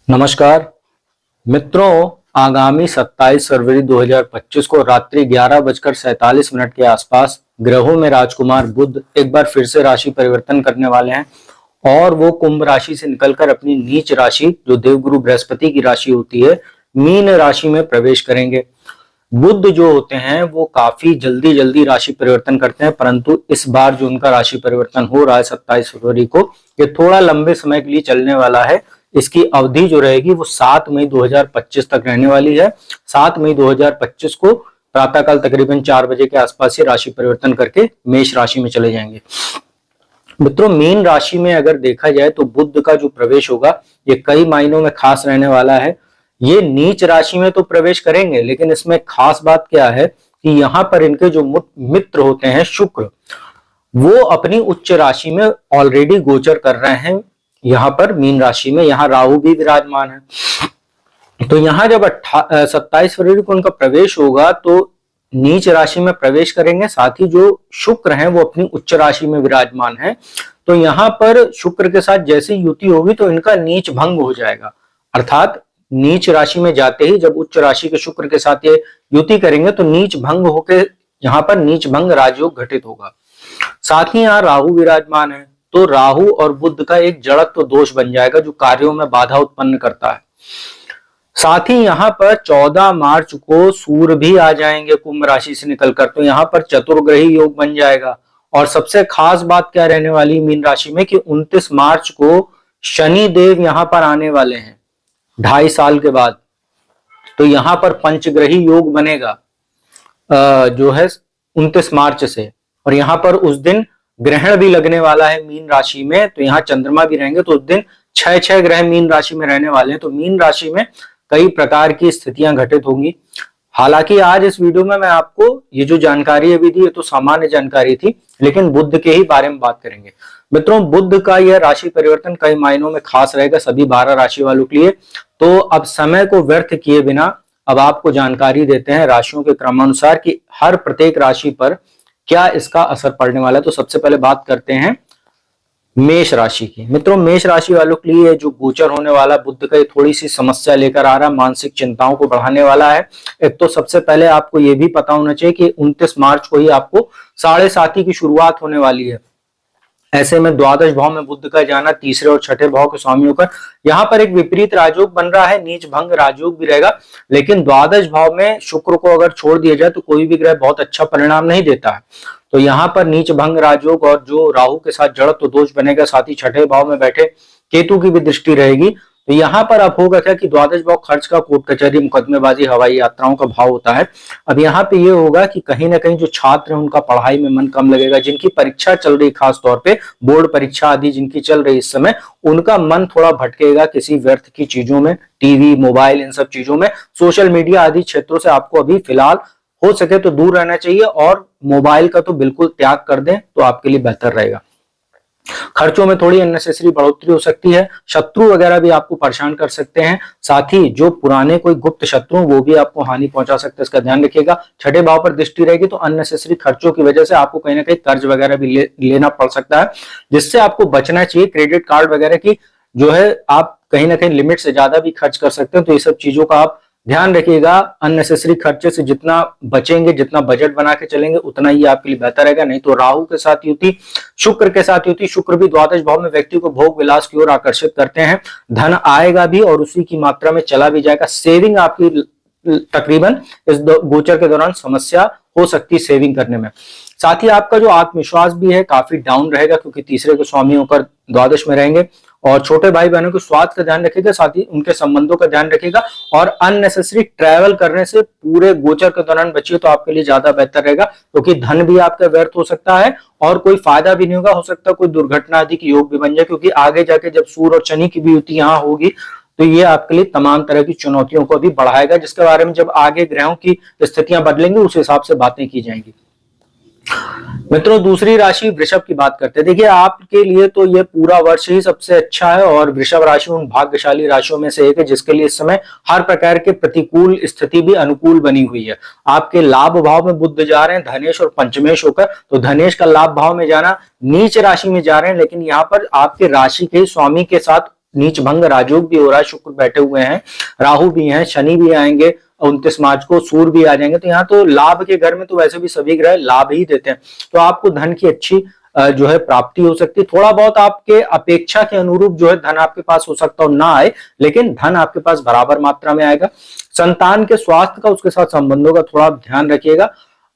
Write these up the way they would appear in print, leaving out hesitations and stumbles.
नमस्कार मित्रों, आगामी 27 फरवरी 2025 को रात्रि 11:47 के आसपास ग्रहों में राजकुमार बुध एक बार फिर से राशि परिवर्तन करने वाले हैं और वो कुंभ राशि से निकलकर अपनी नीच राशि जो देवगुरु बृहस्पति की राशि होती है मीन राशि में प्रवेश करेंगे। बुध जो होते हैं वो काफी जल्दी जल्दी राशि परिवर्तन करते हैं, परंतु इस बार जो उनका राशि परिवर्तन हो रहा है 27 फरवरी को, ये थोड़ा लंबे समय के लिए चलने वाला है। इसकी अवधि जो रहेगी वो 7 मई 2025 तक रहने वाली है। 7 मई 2025 को प्रातःकाल तकरीबन 4 बजे के आसपास से राशि परिवर्तन करके मेष राशि में चले जाएंगे। मित्रों, मीन राशि में अगर देखा जाए तो बुध का जो प्रवेश होगा ये कई मायनों में खास रहने वाला है। ये नीच राशि में तो प्रवेश करेंगे, लेकिन इसमें खास बात क्या है कि यहाँ पर इनके जो मित्र होते हैं शुक्र, वो अपनी उच्च राशि में ऑलरेडी गोचर कर रहे हैं। यहाँ पर मीन राशि में यहाँ राहु भी विराजमान है। तो यहाँ जब 27 फरवरी को उनका प्रवेश होगा तो नीच राशि में प्रवेश करेंगे। साथ ही जो शुक्र हैं वो अपनी उच्च राशि में विराजमान है। तो यहाँ पर शुक्र के साथ जैसी युति होगी तो इनका नीच भंग हो जाएगा, अर्थात नीच राशि में जाते ही जब उच्च राशि के शुक्र के साथ ये युति करेंगे तो नीच भंग होकर यहाँ पर नीच भंग राजयोग घटित होगा। साथ ही यहाँ राहु विराजमान है, तो राहु और बुध का एक जड़त्व दोष बन जाएगा जो कार्यों में बाधा उत्पन्न करता है। साथ ही यहाँ पर 14 मार्च को सूर्य भी आ जाएंगे कुंभ राशि से निकलकर, तो यहाँ पर चतुर्ग्रही योग बन जाएगा। और सबसे खास बात क्या रहने वाली मीन राशि में कि 29 मार्च को शनि देव यहाँ पर आने वाले हैं 2.5 साल के बाद। तो यहाँ पर पंचग्रही योग बनेगा जो है 29 मार्च से, और यहाँ पर उस दिन ग्रहण भी लगने वाला है मीन राशि में, तो यहाँ चंद्रमा भी रहेंगे। तो उस दिन 6 ग्रह मीन राशि में रहने वाले हैं। तो मीन राशि में कई प्रकार की स्थितियां घटित होंगी। हालांकि आज इस वीडियो में मैं आपको ये जो जानकारी अभी दी है तो सामान्य जानकारी थी, लेकिन बुध के ही बारे में बात करेंगे। मित्रों, बुध का यह राशि परिवर्तन कई मायनों में खास रहेगा सभी 12 राशि वालों के लिए। तो अब समय को व्यर्थ किए बिना अब आपको जानकारी देते हैं राशियों के क्रमानुसार कि हर प्रत्येक राशि पर क्या इसका असर पड़ने वाला है। तो सबसे पहले बात करते हैं मेष राशि की। मित्रों, मेष राशि वालों के लिए जो गोचर होने वाला बुध का थोड़ी सी समस्या लेकर आ रहा, मानसिक चिंताओं को बढ़ाने वाला है। एक तो सबसे पहले आपको यह भी पता होना चाहिए कि 29 मार्च को ही आपको 7.5 की शुरुआत होने वाली है। ऐसे में द्वादश भाव में बुध का जाना, तीसरे और छठे भाव के स्वामियों का यहाँ पर एक विपरीत राजयोग बन रहा है, नीच भंग राजयोग भी रहेगा। लेकिन द्वादश भाव में शुक्र को अगर छोड़ दिया जाए तो कोई भी ग्रह बहुत अच्छा परिणाम नहीं देता है। तो यहाँ पर नीच भंग राजयोग और जो राहु के साथ जड़त्व दोष बनेगा, साथ ही छठे भाव में बैठे केतु की भी दृष्टि रहेगी। तो यहाँ पर अब होगा क्या कि द्वादश भाव खर्च का, कोर्ट कचहरी, मुकदमेबाजी, हवाई यात्राओं का भाव होता है। अब यहाँ पे ये होगा कि कहीं ना कहीं जो छात्र हैं उनका पढ़ाई में मन कम लगेगा। जिनकी परीक्षा चल रही, खास तौर पे बोर्ड परीक्षा आदि जिनकी चल रही इस समय, उनका मन थोड़ा भटकेगा किसी व्यर्थ की चीजों में, टीवी, मोबाइल, इन सब चीजों में। सोशल मीडिया आदि क्षेत्रों से आपको अभी फिलहाल हो सके तो दूर रहना चाहिए, और मोबाइल का तो बिल्कुल त्याग कर दें तो आपके लिए बेहतर रहेगा। खर्चों में थोड़ी अननेसेसरी बढ़ोतरी हो सकती है। शत्रु वगैरह भी आपको परेशान कर सकते हैं। साथ ही जो पुराने कोई गुप्त शत्रु वो भी आपको हानि पहुंचा सकते हैं, इसका ध्यान रखिएगा। छठे भाव पर दृष्टि रहेगी तो अननेसेसरी खर्चों की वजह से आपको कहीं ना कहीं कर्ज वगैरह भी लेना पड़ सकता है, जिससे आपको बचना चाहिए। क्रेडिट कार्ड वगैरह की जो है आप कहीं ना कहीं लिमिट से ज्यादा भी खर्च कर सकते हैं। तो ये सब चीजों का आप ध्यान रखिएगा। अननेसेसरी खर्चे से जितना बचेंगे, जितना बजट बना के चलेंगे, उतना ही आपके लिए बेहतर रहेगा। नहीं तो राहु के साथ युति, शुक्र के साथ युति, शुक्र भी द्वादश भाव में व्यक्ति को भोग विलास की ओर आकर्षित करते हैं। धन आएगा भी और उसी की मात्रा में चला भी जाएगा। सेविंग आपकी तकरीबन इस गोचर के दौरान समस्या हो सकती है सेविंग करने में। साथ ही आपका जो आत्मविश्वास भी है काफी डाउन रहेगा, क्योंकि तीसरे के स्वामी होकर द्वादश में रहेंगे। और छोटे भाई बहनों के स्वास्थ्य का ध्यान रखिएगा, साथ ही उनके संबंधों का ध्यान रखिएगा। और अननेसेसरी ट्रैवल करने से पूरे गोचर के दौरान बचिए तो आपके लिए ज्यादा बेहतर रहेगा, क्योंकि धन भी आपका व्यर्थ हो सकता है और कोई फायदा भी नहीं होगा। हो सकता है कोई दुर्घटना आदि की योग भी बन जाए, क्योंकि आगे जाके जब सूर्य और शनि की भी युति यहाँ होगी तो ये आपके लिए तमाम तरह की चुनौतियों को भी बढ़ाएगा, जिसके बारे में जब आगे ग्रहों की स्थितियां बदलेंगी उस हिसाब से बातें की जाएंगी। मित्रों, दूसरी राशि वृषभ की बात करते हैं। देखिए, आपके लिए तो ये पूरा वर्ष ही सबसे अच्छा है और वृषभ राशि उन भाग्यशाली राशियों में से एक है जिसके लिए इस समय हर प्रकार के प्रतिकूल स्थिति भी अनुकूल बनी हुई है। आपके लाभ भाव में बुध जा रहे हैं, धनेश और पंचमेश होकर। तो धनेश का लाभ भाव में जाना, नीच राशि में जा रहे हैं, लेकिन यहाँ पर आपके राशि के स्वामी के साथ नीच भंग राजयोग भी हो रहा है, शुक्र बैठे हुए हैं, राहु भी हैं, शनि भी आएंगे 29 मार्च को, सूर्य भी आ जाएंगे। तो यहाँ तो लाभ के घर में तो वैसे भी सभी ग्रह लाभ ही देते हैं, तो आपको धन की अच्छी जो है प्राप्ति हो सकती है। थोड़ा बहुत आपके अपेक्षा के अनुरूप जो है धन आपके पास हो सकता हो ना आए, लेकिन धन आपके पास बराबर मात्रा में आएगा। संतान के स्वास्थ्य का, उसके साथ संबंधों का थोड़ा ध्यान रखिएगा।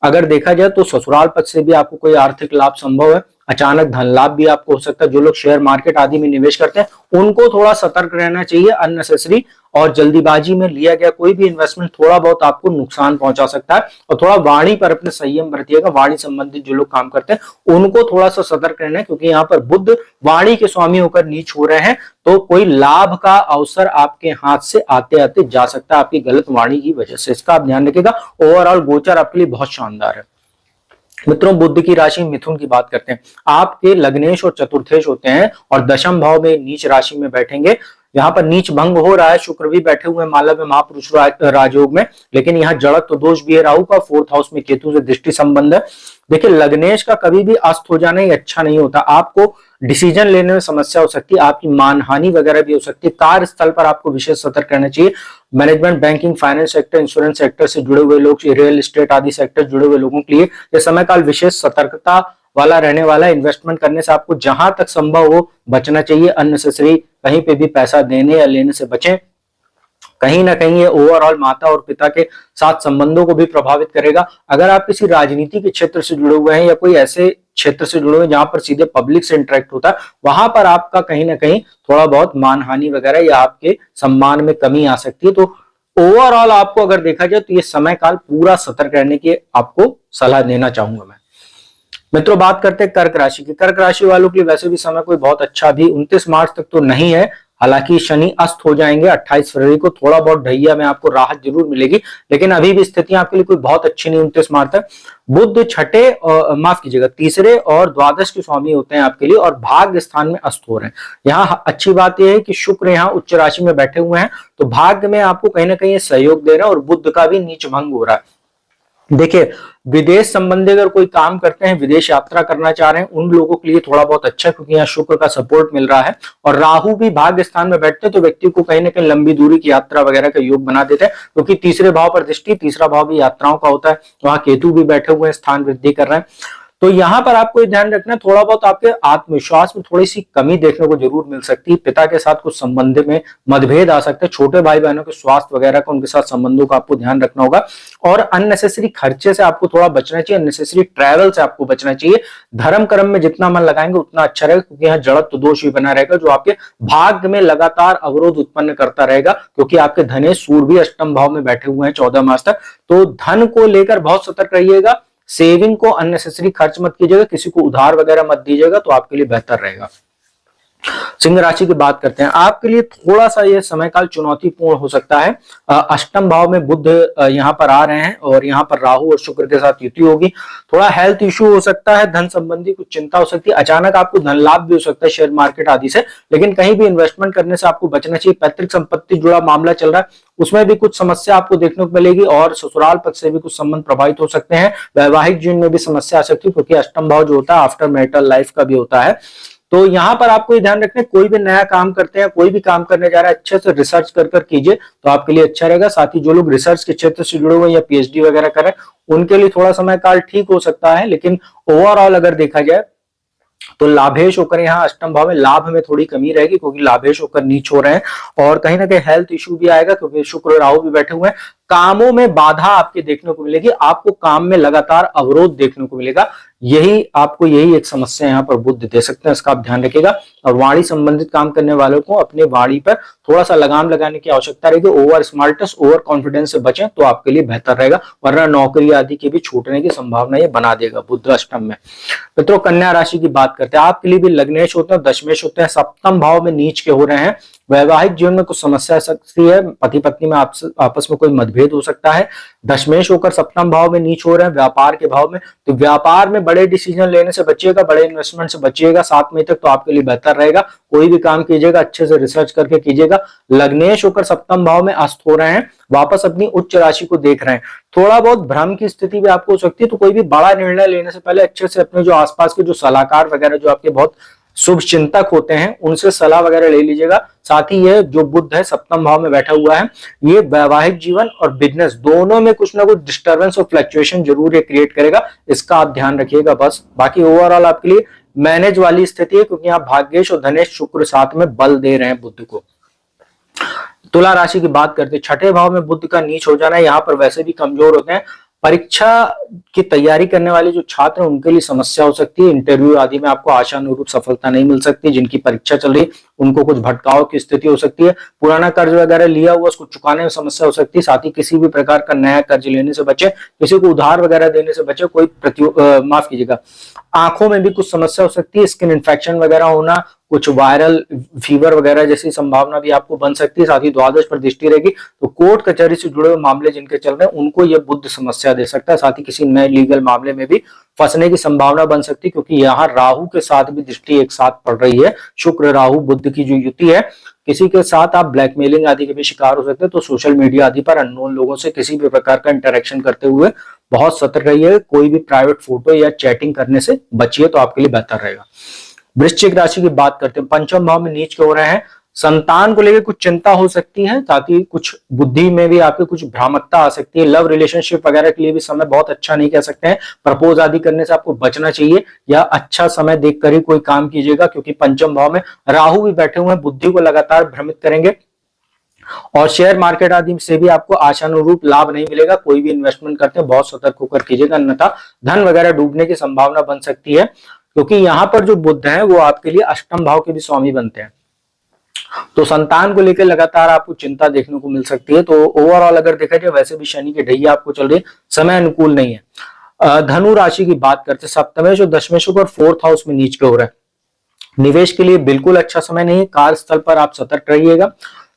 अगर देखा जाए तो ससुराल पक्ष से भी आपको कोई आर्थिक लाभ संभव है, अचानक धन लाभ भी आपको हो सकता है। जो लोग शेयर मार्केट आदि में निवेश करते हैं उनको थोड़ा सतर्क रहना चाहिए, अननेसेसरी और जल्दीबाजी में लिया गया कोई भी इन्वेस्टमेंट थोड़ा बहुत आपको नुकसान पहुंचा सकता है। और थोड़ा वाणी पर अपने संयम बरतिएगा, वाणी संबंधित जो लोग काम करते हैं उनको थोड़ा सा सतर्क रहना है, क्योंकि यहाँ पर बुध वाणी के स्वामी होकर नीच हो रहे हैं, तो कोई लाभ का अवसर आपके हाथ से आते आते जा सकता है आपकी गलत वाणी की वजह से, इसका आप ध्यान रखिएगा। ओवरऑल गोचर आपके लिए बहुत शानदार है। मित्रों, बुध की राशि मिथुन की बात करते हैं। आपके लग्नेश और चतुर्थेश होते हैं और दशम भाव में नीच राशि में बैठेंगे। यहाँ पर नीच भंग हो रहा है, शुक्र भी बैठे हुए मालव में महापुरुष राजयोग में, लेकिन यहाँ जड़त्व दोष भी है राहु का, 4th हाउस में केतु से दृष्टि संबंध है। देखिए, लग्नेश का कभी भी अस्त हो जाना ही अच्छा नहीं होता, आपको डिसीजन लेने में समस्या हो सकती है, आपकी मानहानि वगैरह भी हो सकती है। कार्यस्थल पर आपको विशेष सतर्क रहना चाहिए। Management, banking, finance sector, insurance sector से जुड़े हुए लोग, रियल एस्टेट आदि सेक्टर जुड़े हुए लोगों के लिए यह समय काल विशेष सतर्कता वाला रहने वाला है। इन्वेस्टमेंट करने से आपको जहां तक संभव हो बचना चाहिए, अननेसेसरी कहीं पे भी पैसा देने या लेने से बचें। कहीं ना कहीं ये ओवरऑल माता और पिता के साथ संबंधों को भी प्रभावित करेगा। अगर आप किसी राजनीति के क्षेत्र से जुड़े हुए हैं या कोई ऐसे क्षेत्र से जुड़े हुए हैं जहां पर सीधे पब्लिक से इंटरेक्ट होता है, वहां पर आपका कहीं ना कहीं थोड़ा बहुत मानहानि वगैरह या आपके सम्मान में कमी आ सकती है। तो ओवरऑल आपको अगर देखा जाए तो ये समय काल पूरा सतर्क रहने की आपको सलाह देना चाहूंगा मैं। मित्रों, बात करते हैं कर्क राशि की। कर्क राशि वालों के लिए वैसे भी समय कोई बहुत अच्छा भी 29 मार्च तक तो नहीं है, हालांकि शनि अस्त हो जाएंगे 28 फरवरी को, थोड़ा बहुत ढैया में आपको राहत जरूर मिलेगी, लेकिन अभी भी स्थितियां आपके लिए कोई बहुत अच्छी नहीं 29 मार्च तक। बुध छठे और माफ कीजिएगा तीसरे और द्वादश के स्वामी होते हैं आपके लिए और भाग्य स्थान में अस्त हो रहे हैं। यहाँ अच्छी बात यह है कि शुक्र यहाँ उच्च राशि में बैठे हुए हैं, तो भाग्य में आपको कहीं ना कहीं सहयोग दे रहा है और बुध का भी नीच भंग हो रहा है। देखिए, विदेश संबंधी अगर कोई काम करते हैं, विदेश यात्रा करना चाह रहे हैं, उन लोगों के लिए थोड़ा बहुत अच्छा है, क्योंकि यहाँ शुक्र का सपोर्ट मिल रहा है और राहु भी भाग्य स्थान में बैठते हैं, तो व्यक्ति को कहीं ना कहीं लंबी दूरी की यात्रा वगैरह का योग बना देते हैं, क्योंकि तीसरे भाव पर दृष्टि, तीसरा भाव भी यात्राओं का होता है। वहां केतु भी बैठे हुए हैं, स्थान वृद्धि कर रहे हैं। तो यहां पर आपको ये ध्यान रखना, थोड़ा बहुत आपके आत्मविश्वास में थोड़ी सी कमी देखने को जरूर मिल सकती है। पिता के साथ कुछ संबंध में मतभेद आ सकते हैं, छोटे भाई बहनों के स्वास्थ्य वगैरह का, उनके साथ संबंधों का आपको ध्यान रखना होगा और अननेसेसरी खर्चे से आपको थोड़ा बचना चाहिए, अननेसेसरी ट्रैवल से आपको बचना चाहिए। धर्म कर्म में जितना मन लगाएंगे उतना अच्छा रहेगा, क्योंकि यहाँ जड़त्व दोष भी बना रहेगा जो आपके भाग्य में लगातार अवरोध उत्पन्न करता रहेगा, क्योंकि आपके धनेश सूर्य भी अष्टम भाव में बैठे हुए हैं 14 मार्च तक। तो धन को लेकर बहुत सतर्क रहिएगा, सेविंग को अननेसेसरी खर्च मत कीजिएगा, किसी को उधार वगैरह मत दीजिएगा, तो आपके लिए बेहतर रहेगा। सिंह राशि की बात करते हैं। आपके लिए थोड़ा सा यह समय काल चुनौतीपूर्ण हो सकता है। अष्टम भाव में बुध यहाँ पर आ रहे हैं और यहाँ पर राहु और शुक्र के साथ युति होगी। थोड़ा हेल्थ इश्यू हो सकता है, धन संबंधी कुछ चिंता हो सकती है, अचानक आपको धन लाभ भी हो सकता है शेयर मार्केट आदि से, लेकिन कहीं भी इन्वेस्टमेंट करने से आपको बचना चाहिए। पैतृक संपत्ति जुड़ा मामला चल रहा है, उसमें भी कुछ समस्या आपको देखने को मिलेगी और ससुराल पक्ष से भी कुछ संबंध प्रभावित हो सकते हैं। वैवाहिक जीवन में भी समस्या आ सकती है, क्योंकि अष्टम भाव जो होता है आफ्टर मैरिटल लाइफ का भी होता है। तो यहां पर आपको ये ध्यान रखना है, कोई भी नया काम करते हैं, कोई भी काम करने जा रहा है, अच्छे से रिसर्च कर कीजिए, तो आपके लिए अच्छा रहेगा। साथ ही जो लोग रिसर्च के क्षेत्र से जुड़े हुए हैं या पीएचडी वगैरह कर रहे हैं, उनके लिए थोड़ा समय काल ठीक हो सकता है, लेकिन ओवरऑल अगर देखा जाए तो लाभेश होकर यहाँ अष्टम भाव में लाभ में थोड़ी कमी रहेगी, क्योंकि लाभेश होकर नीच हो रहे हैं और कहीं ना कहीं हेल्थ इश्यू भी आएगा, क्योंकि शुक्र राहु भी बैठे हुए हैं। कामों में बाधा आपके देखने को मिलेगी, आपको काम में लगातार अवरोध देखने को मिलेगा। यही एक समस्या यहाँ पर बुध दे सकते हैं, इसका आप ध्यान रखिएगा। और वाणी संबंधित काम करने वालों को अपने वाणी पर थोड़ा सा लगाम लगाने की आवश्यकता रहेगी। ओवर स्मार्टनेस, ओवर कॉन्फिडेंस से बचें तो आपके लिए बेहतर रहेगा, वरना नौकरी आदि की भी छूटने की संभावना ये बना देगा बुध अष्टम में। मित्रों, कन्या राशि की बात करते हैं। आपके लिए भी लग्नेश होते हैं, दशमेश होते हैं, सप्तम भाव में नीच के हो रहे हैं। वैवाहिक जीवन में कुछ समस्या आ सकती है, पति पत्नी में आपस में कोई मतभेद हो सकता है। दशमेश होकर सप्तम भाव में नीच हो रहे हैं व्यापार के भाव में, तो व्यापार में बड़े डिसीजन लेने से बचिएगा, बड़े इन्वेस्टमेंट से बचिएगा। 7 मई तक तो आपके लिए बेहतर रहेगा। कोई भी काम कीजिएगा अच्छे से रिसर्च करके कीजिएगा। लग्नेश होकर सप्तम भाव में अस्त हो रहे हैं, वापस अपनी उच्च राशि को देख रहे हैं। थोड़ा बहुत भ्रम की स्थिति भी आपको हो सकती है, तो कोई भी बड़ा निर्णय लेने से पहले अच्छे से अपने जो आसपास के जो सलाहकार वगैरह जो आपके बहुत शुभ चिंतक होते हैं उनसे सलाह वगैरह ले लीजिएगा। साथ ही यह जो बुध है सप्तम भाव में बैठा हुआ है, ये वैवाहिक जीवन और बिजनेस दोनों में कुछ ना कुछ डिस्टर्बेंस और फ्लक्चुएशन जरूर ये क्रिएट करेगा, इसका आप ध्यान रखिएगा बस। बाकी ओवरऑल आपके लिए मैनेज वाली स्थिति है, क्योंकि यहाँ भाग्येश और धनेश शुक्र साथ में बल दे रहे हैं बुध को। तुला राशि की बात करते हैं, छठे भाव में बुध का नीच हो जाना है, यहाँ पर वैसे भी कमजोर होते हैं। परीक्षा की तैयारी करने वाले जो छात्र हैं उनके लिए समस्या हो सकती है, इंटरव्यू आदि में आपको आशानुरूप सफलता नहीं मिल सकती। जिनकी परीक्षा चल रही उनको कुछ भटकाव की स्थिति हो सकती है, पुराना कर्ज वगैरह लिया हुआ उसको चुकाने में समस्या हो सकती है। साथ ही किसी भी प्रकार का नया कर्ज लेने से बचे, किसी को उधार वगैरह देने से बचे, कोई माफ कीजिएगा, आंखों में भी कुछ समस्या हो सकती है, स्किन इन्फेक्शन वगैरह होना, कुछ वायरल फीवर वगैरह जैसी संभावना भी आपको बन सकती है। साथ ही द्वादश पर दृष्टि रहेगी, तो कोर्ट कचहरी से जुड़े हुए मामले जिनके चल रहे हैं उनको यह बुध समस्या दे सकता है। साथ ही किसी नए लीगल मामले में भी फंसने की संभावना बन सकती है, क्योंकि यहाँ राहु के साथ भी दृष्टि एक साथ पड़ रही है। शुक्र राहु बुध की जो युति है, किसी के साथ आप ब्लैकमेलिंग आदि के भी शिकार हो सकते हैं। तो सोशल मीडिया आदि पर अननोन लोगों से किसी भी प्रकार का इंटरेक्शन करते हुए बहुत सतर्क रहिए। कोई भी प्राइवेट फोटो या चैटिंग करने से बचिए, तो आपके लिए बेहतर रहेगा। वृश्चिक राशि की बात करते हैं, पंचम भाव में नीच के हो रहे हैं, संतान को लेकर कुछ चिंता हो सकती है। साथ ही कुछ बुद्धि में भी आपके कुछ भ्रामकता आ सकती है। लव रिलेशनशिप वगैरह के लिए भी समय बहुत अच्छा नहीं कह सकते हैं। प्रपोज आदि करने से आपको बचना चाहिए, या अच्छा समय देखकर ही कोई काम कीजिएगा, क्योंकि पंचम भाव में राहु भी बैठे हुए हैं, बुद्धि को लगातार भ्रमित करेंगे। और शेयर मार्केट आदि से भी आपको आशानुरूप लाभ नहीं मिलेगा। कोई भी इन्वेस्टमेंट करते हैं बहुत सतर्क होकर कीजिएगा, अन्यथा धन वगैरह डूबने की संभावना बन सकती है। क्योंकि यहाँ पर जो बुध है वो आपके लिए अष्टम भाव के भी स्वामी बनते हैं, तो संतान को लेकर लगातार आपको चिंता देखने को मिल सकती है। तो ओवरऑल अगर देखा जाए, वैसे भी शनि की ढैया आपको चल रही है, समय अनुकूल नहीं है। धनु राशि की बात करते हैं, सप्तमेश और दशमेश और फोर्थ हाउस में नीच के हो रहा है। निवेश के लिए बिल्कुल अच्छा समय नहीं है, कार्यस्थल पर आप सतर्क रहिएगा।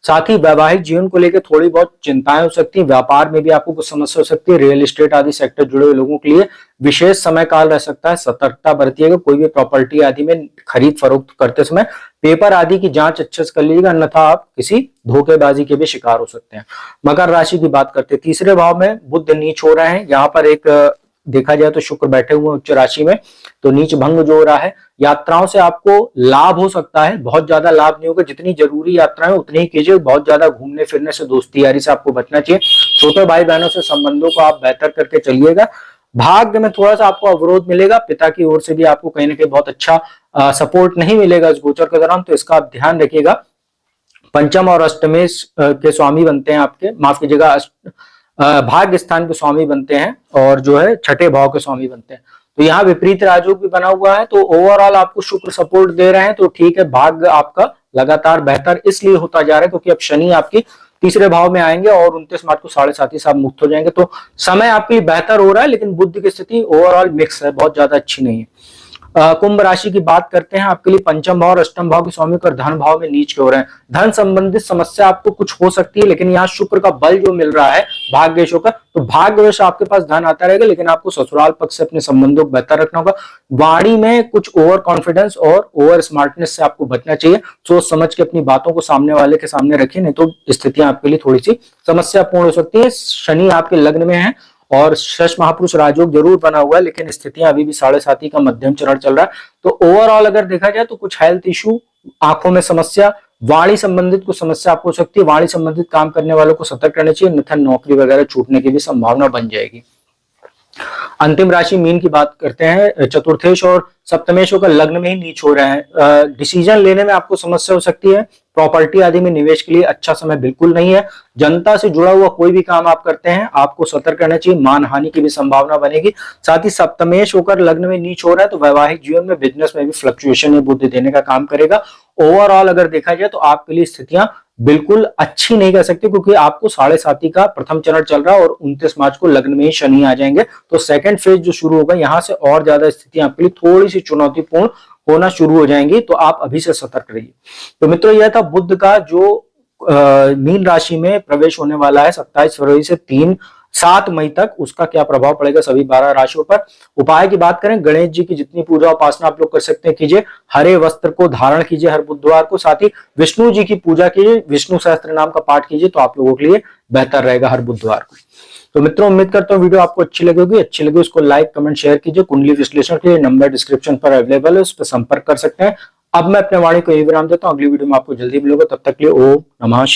साथ ही वैवाहिक जीवन को लेकर थोड़ी बहुत चिंताएं हो सकती हैं। व्यापार में भी आपको कुछ समस्या हो सकती है। रियल एस्टेट आदि सेक्टर जुड़े हुए लोगों के लिए विशेष समय काल रह सकता है, सतर्कता बरतिएगा। कोई भी प्रॉपर्टी आदि में खरीद फरोख्त करते समय पेपर आदि की जांच अच्छे से कर लीजिएगा, अन्यथा आप किसी धोखेबाजी के भी शिकार हो सकते हैं। मकर राशि की बात करते हैं, तीसरे भाव में बुध नीच हो रहे हैं। यहाँ पर एक देखा जाए तो शुक्र बैठे हुए उच्च राशि में, तो नीच भंग जो हो रहा है। यात्राओं से आपको लाभ हो सकता है, बहुत ज्यादा लाभ नहीं होगा। जितनी जरूरी यात्राएं उतनी ही कीजिए, बहुत ज्यादा घूमने फिरने से, दोस्ती यारी से आपको बचना चाहिए। छोटे भाई बहनों से संबंधों को आप बेहतर करके चलिएगा। भाग्य में थोड़ा सा आपको अवरोध मिलेगा, पिता की ओर से भी आपको कहीं ना कहीं बहुत अच्छा सपोर्ट नहीं मिलेगा इस गोचर के दौरान, तो इसका आप ध्यान रखिएगा। पंचम और अष्टमेश के स्वामी बनते हैं आपके, माफ कीजिएगा, भाग्य स्थान के स्वामी बनते हैं, और जो है छठे भाव के स्वामी बनते हैं। तो यहाँ विपरीत राजयोग भी बना हुआ है, तो ओवरऑल आपको शुक्र सपोर्ट दे रहे हैं, तो ठीक है। भाग्य आपका लगातार बेहतर इसलिए होता जा रहा है क्योंकि अब शनि आपकी तीसरे भाव में आएंगे और 29 मार्च को 7:30 से आप मुक्त हो जाएंगे, तो समय आपकी बेहतर हो रहा है। लेकिन बुद्धि की स्थिति ओवरऑल मिक्स है, बहुत ज्यादा अच्छी नहीं है। कुंभ राशि की बात करते हैं, आपके लिए पंचम भाव और अष्टम भाव के स्वामी और धन भाव में नीच के हो रहे हैं। धन संबंधित समस्या आपको कुछ हो सकती है, लेकिन यहाँ शुक्र का बल जो मिल रहा है भाग्यवश होकर, तो भाग्यवश आपके पास धन आता रहेगा। लेकिन आपको ससुराल पक्ष से अपने संबंधों को बेहतर रखना होगा। वाणी में कुछ ओवर कॉन्फिडेंस और ओवर स्मार्टनेस से आपको बचना चाहिए। सोच समझ के अपनी बातों को सामने वाले के सामने रखिए, नहीं तो स्थितियां आपके लिए थोड़ी सी समस्यापूर्ण हो सकती है। शनि आपके लग्न में है और शश महापुरुष राजयोग जरूर बना हुआ है, लेकिन स्थितियां अभी भी 7.5 का मध्यम चरण चल रहा है। तो ओवरऑल अगर देखा जाए तो कुछ हेल्थ इशू, आंखों में समस्या, वाणी संबंधित कुछ समस्या आपको हो सकती है। वाणी संबंधित काम करने वालों को सतर्क रहना चाहिए, अन्यथा नौकरी वगैरह छूटने की भी संभावना बन जाएगी। अंतिम राशि मीन की बात करते हैं, चतुर्थेश और सप्तमेशों का लग्न में ही नीच हो रहा है। डिसीजन लेने में आपको समस्या हो सकती है। प्रॉपर्टी आदि में निवेश के लिए अच्छा समय बिल्कुल नहीं है। जनता से जुड़ा हुआ कोई भी काम आप करते हैं, आपको सतर्क रहना चाहिए, मान हानि की भी संभावना बनेगी। साथ ही सप्तमेश होकर लग्न में नीच हो रहा है, तो वैवाहिक जीवन में, बिजनेस में भी फ्लक्चुएशन या बुद्धि देने का काम करेगा। ओवरऑल अगर देखा जाए तो आपके लिए स्थितियां बिल्कुल अच्छी नहीं कह सकती, क्योंकि आपको 7.5 का प्रथम चरण चल रहा है और 29 मार्च को लग्न में ही शनि आ जाएंगे। तो सेकंड फेज जो शुरू होगा, यहां से और ज्यादा स्थितियां आपके लिए थोड़ी सी चुनौतीपूर्ण होना शुरू हो जाएंगी, तो आप अभी से सतर्क रहिए। तो मित्रों, यह था बुध का जो मीन राशि में प्रवेश होने वाला है 27 फरवरी से 7 मई तक, उसका क्या प्रभाव पड़ेगा सभी 12 राशियों पर। उपाय की बात करें, गणेश जी की जितनी पूजा उपासना आप लोग कर सकते हैं कीजिए। हरे वस्त्र को धारण कीजिए हर बुधवार को। साथ ही विष्णु जी की पूजा कीजिए, विष्णु सहस्त्र नाम का पाठ कीजिए, तो आप लोगों के लिए बेहतर रहेगा हर बुधवार को। तो मित्रों, उम्मीद करता हूँ वीडियो आपको अच्छी लगेगी। अच्छी लगे उसको लाइक, कमेंट, शेयर कीजिए। कुंडली विश्लेषण के लिए नंबर डिस्क्रिप्शन पर अवेलेबल है, उस पर संपर्क कर सकते हैं। अब मैं अपने वाणी को यही विराम देता हूँ, अगली वीडियो में आपको जल्दी मिलूंगा, तब तक के लिए ओम नमः शिवाय।